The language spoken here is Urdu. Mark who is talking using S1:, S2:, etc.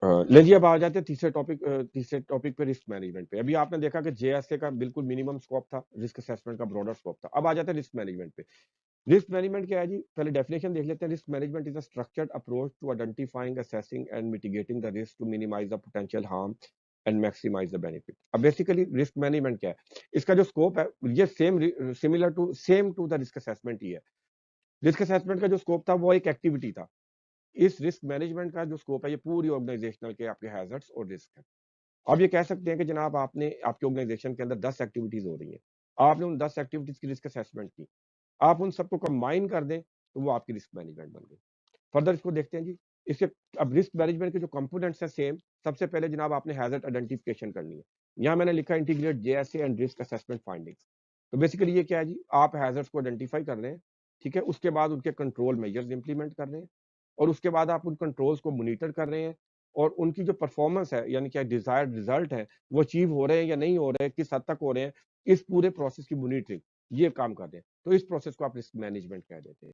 S1: لے جی اب آ جاتے ہیں تیسرے ٹاپک پہ رسک مینجمنٹ پہ. ابھی آپ نے دیکھا کہ جے ایس اے کا بالکل منیمم اسکوپ تھا, رسک اسیسمنٹ کا براڈر اسکوپ تھا. اب آ جاتے ہیں رسک مینجمنٹ پہ. رسک مینجمنٹ کیا ہے جی؟ پہلے ڈیفینیشن دیکھ لیتے ہیں. Risk management is a structured approach to identifying, assessing and mitigating the risk to minimise the potential harm and maximise the benefit. اب بیسیکلی رسک مینجمنٹ کیا ہے؟ اس کا جو اسکوپ ہے یہ same to the risk assessment ہی ہے. رسک اسیسمنٹ کا جو اسکوپ تھا وہ ایک ایکٹیویٹی تھا. اس رسک مینجمنٹ کا جو اسکوپ ہے یہ پوری آرگنائزیشنل کے آپ کے ہیزرڈس اور رسک ہے. آپ یہ کہہ سکتے ہیں کہ جناب آپ کی آرگنائزیشن کے اندر 10 ایکٹیویٹیز ہو رہی ہیں, آپ نے ان 10 ایکٹیویٹیز کی رسک اسیسمنٹ کی, آپ ان سب کو کمبائن کر دیں تو وہ آپ کی رسک مینجمنٹ بن گئی. فردر اس کو دیکھتے ہیں جی. اس کے اب رسک مینجمنٹ کے جو کمپوننٹس ہیں سیم. سب سے پہلے جناب آپ نے ہیزرڈ آئیڈینٹیفیکیشن کرنی ہے. یہاں میں نے لکھا integrate J S A and risk assessment findings. تو بیسیکلی یہ کیا ہے جی؟ آپ ہیزرڈس کو آئیڈینٹیفائی کر رہے ہیں, ٹھیک ہے, اس کے بعد ان کے کنٹرول میجرز امپلیمنٹ کر رہے ہیں, اور اس کے بعد آپ ان کنٹرولز کو مانیٹر کر رہے ہیں, اور ان کی جو پرفارمنس ہے یعنی کہ ڈیزائرڈ ریزلٹ ہے وہ اچیو ہو رہے ہیں یا نہیں ہو رہے ہیں, کس حد تک ہو رہے ہیں, اس پورے پروسیس کی مانیٹرنگ یہ کام کر رہے ہیں. تو اس پروسیس کو آپ رسک مینجمنٹ کہہ دیتے ہیں.